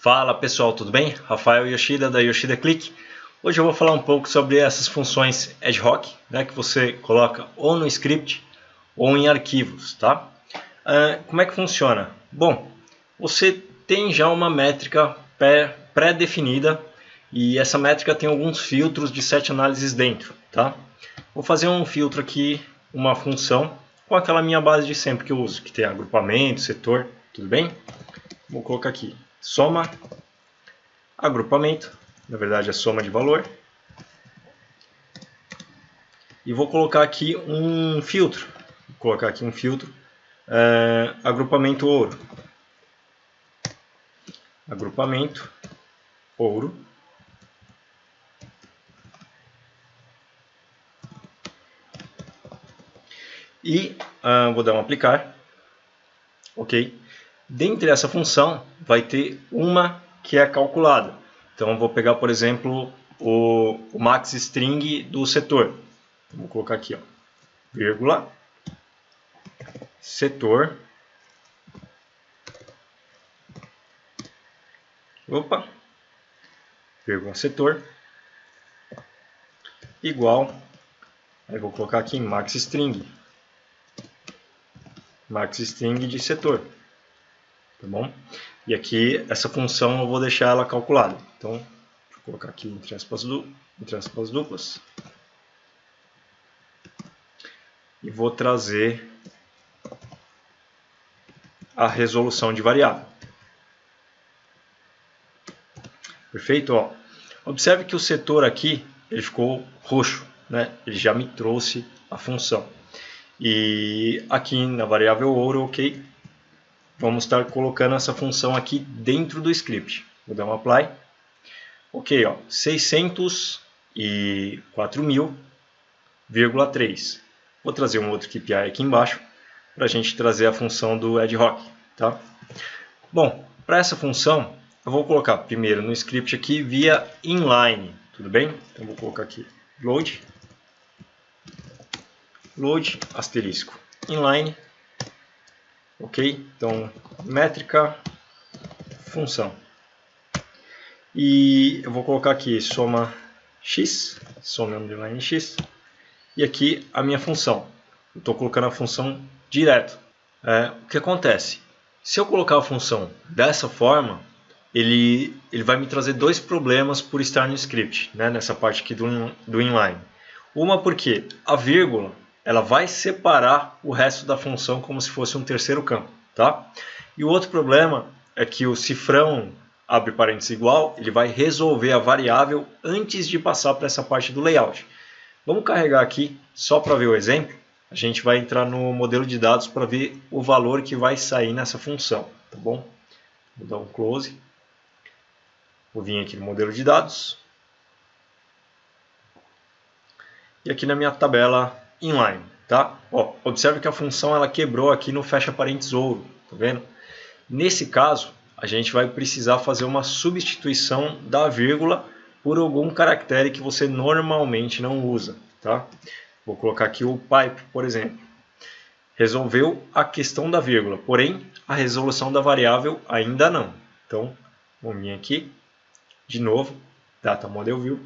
Fala pessoal, tudo bem? Rafael Yoshida da Yoshida Click. Hoje eu vou falar um pouco sobre essas funções ad hoc, que você coloca ou no script ou em arquivos, tá? Como é que funciona? Bom, você tem já uma métrica pré-definida e essa métrica tem alguns filtros de set análises dentro, tá? Vou fazer um filtro aqui, uma função com aquela minha base de sempre que eu uso, que tem agrupamento, setor, tudo bem? Vou colocar aqui soma, agrupamento, na verdade é soma de valor. E vou colocar aqui um filtro. Vou colocar aqui um filtro, agrupamento ouro. Agrupamento ouro. E vou dar um aplicar. Ok. Dentre essa função vai ter uma que é calculada. Então eu vou pegar, por exemplo, o max string do setor. Vou colocar aqui, ó, vírgula, setor, vírgula, setor, igual, aí vou colocar aqui max string de setor, tá bom? E aqui essa função eu vou deixar ela calculada. Então, vou colocar aqui entre aspas duplas. E vou trazer a resolução de variável. Perfeito? Ó. Observe que o setor aqui ele ficou roxo, né? Ele já me trouxe a função. E aqui na variável ouro, ok, vamos estar colocando essa função aqui dentro do script. Vou dar um apply. Ok, ó, 604.000,3. Vou trazer um outro KPI aqui embaixo para a gente trazer a função do ad hoc. Tá? Bom, para essa função eu vou colocar primeiro no script aqui via inline, tudo bem? Então vou colocar aqui load asterisco inline, ok? Então métrica função e eu vou colocar aqui soma underline x e aqui a minha função. Eu estou colocando a função direto. O que acontece? Se eu colocar a função dessa forma, ele vai me trazer dois problemas por estar no script, né, nessa parte aqui do inline. Uma porque a vírgula ela vai separar o resto da função como se fosse um terceiro campo. Tá? E o outro problema é que o cifrão abre parênteses igual, ele vai resolver a variável antes de passar para essa parte do layout. Vamos carregar aqui só para ver o exemplo. A gente vai entrar no modelo de dados para ver o valor que vai sair nessa função. Tá bom? Vou dar um close. Vou vir aqui no modelo de dados. E aqui na minha tabela inline. Tá? Ó, observe que a função ela quebrou aqui no fecha parênteses ouro. Tá vendo? Nesse caso, a gente vai precisar fazer uma substituição da vírgula por algum caractere que você normalmente não usa. Tá? Vou colocar aqui o pipe, por exemplo. Resolveu a questão da vírgula, porém a resolução da variável ainda não. Então, vamos vir aqui, de novo, data model view.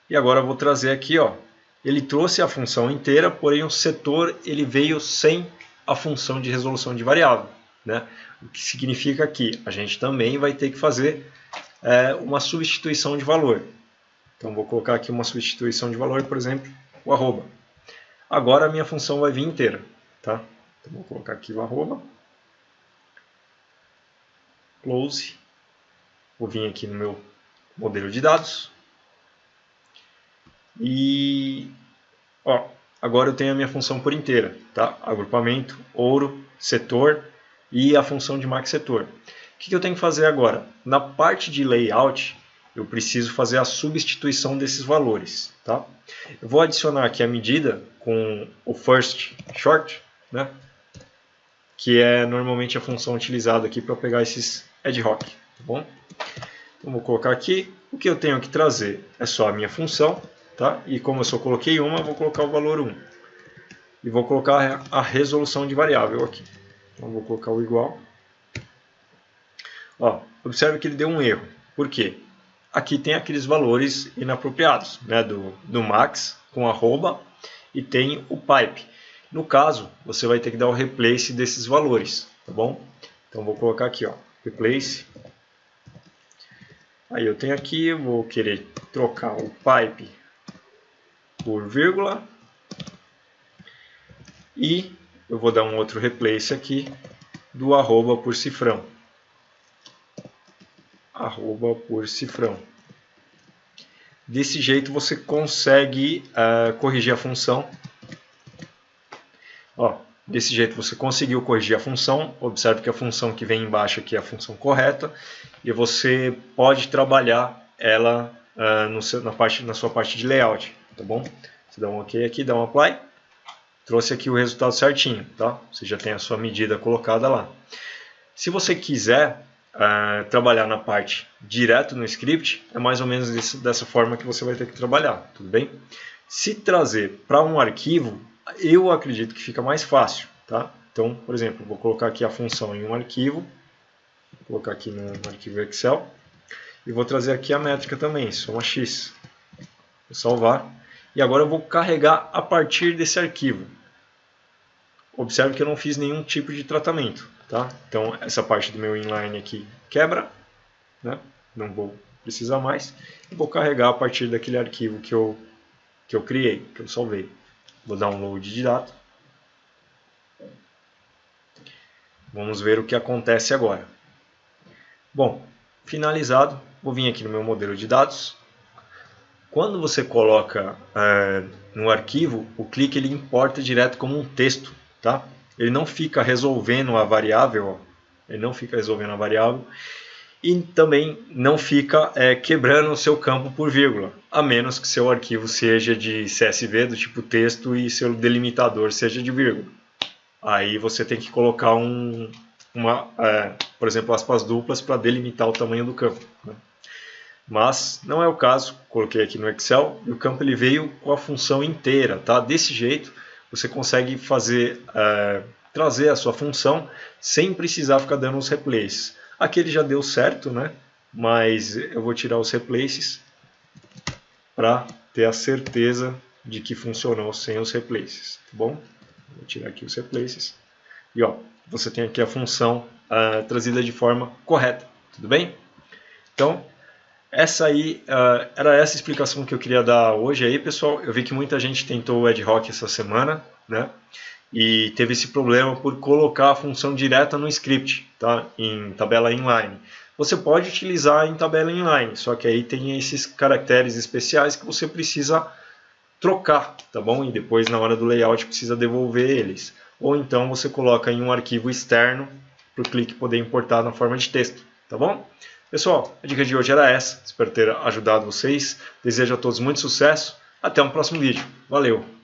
E agora eu vou trazer aqui, ó, ele trouxe a função inteira, porém o setor ele veio sem a função de resolução de variável. Né? O que significa que a gente também vai ter que fazer uma substituição de valor. Então vou colocar aqui uma substituição de valor, por exemplo, o arroba. Agora a minha função vai vir inteira. Tá? Então vou colocar aqui o arroba. Close. Vou vir aqui no meu modelo de dados. E ó, agora eu tenho a minha função por inteira. Tá? Agrupamento, ouro, setor e a função de max setor. O que eu tenho que fazer agora? Na parte de layout, eu preciso fazer a substituição desses valores. Tá? Eu vou adicionar aqui a medida com o first short, né? Que é normalmente a função utilizada aqui para pegar esses ad hoc. Tá bom? Então vou colocar aqui. O que eu tenho que trazer é só a minha função. Tá? E como eu só coloquei uma, vou colocar o valor 1. E vou colocar a resolução de variável aqui. Então vou colocar o igual. Ó, observe que ele deu um erro. Por quê? Aqui tem aqueles valores inapropriados, né, do max com arroba e tem o pipe. No caso, você vai ter que dar o replace desses valores, tá bom? Então vou colocar aqui, ó, replace. Aí eu tenho aqui, eu vou querer trocar o pipe por vírgula e eu vou dar um outro replace aqui do arroba por cifrão. Arroba por cifrão. Desse jeito você consegue corrigir a função. Ó, desse jeito você conseguiu corrigir a função. Observe que a função que vem embaixo aqui é a função correta. E você pode trabalhar ela na sua parte de layout. Tá bom? Você dá um OK aqui, dá um apply. Trouxe aqui o resultado certinho. Tá? Você já tem a sua medida colocada lá. Se você quiser trabalhar na parte direto no script, é mais ou menos dessa forma que você vai ter que trabalhar, tudo bem? Se trazer para um arquivo, eu acredito que fica mais fácil, tá? Então, por exemplo, vou colocar aqui a função em um arquivo, vou colocar aqui no arquivo Excel, e vou trazer aqui a métrica também, soma x. Vou salvar, e agora eu vou carregar a partir desse arquivo. Observe que eu não fiz nenhum tipo de tratamento. Tá? Então essa parte do meu inline aqui quebra, né? Não vou precisar mais. Vou carregar a partir daquele arquivo que eu criei, que eu salvei. Vou dar um load de dado. Vamos ver o que acontece agora. Bom, finalizado, vou vir aqui no meu modelo de dados. Quando você coloca no arquivo, o clique ele importa direto como um texto, tá? Ele não fica resolvendo a variável, ó. Ele não fica resolvendo a variável e também não fica quebrando o seu campo por vírgula, a menos que seu arquivo seja de CSV do tipo texto e seu delimitador seja de vírgula. Aí você tem que colocar por exemplo, aspas duplas para delimitar o tamanho do campo, né? Mas não é o caso. Coloquei aqui no Excel e o campo ele veio com a função inteira, tá? Desse jeito você consegue trazer a sua função sem precisar ficar dando os replaces. Aqui ele já deu certo, né? Mas eu vou tirar os replaces para ter a certeza de que funcionou sem os replaces, tá bom? Vou tirar aqui os replaces. E ó, você tem aqui a função trazida de forma correta, tudo bem? Então, era essa explicação que eu queria dar hoje aí, pessoal. Eu vi que muita gente tentou o ad hoc essa semana, né? E teve esse problema por colocar a função direta no script, tá? Em tabela inline. Você pode utilizar em tabela inline, só que aí tem esses caracteres especiais que você precisa trocar, tá bom? E depois na hora do layout precisa devolver eles. Ou então você coloca em um arquivo externo para o clique poder importar na forma de texto, tá bom? Pessoal, a dica de hoje era essa. Espero ter ajudado vocês. Desejo a todos muito sucesso. Até um próximo vídeo. Valeu!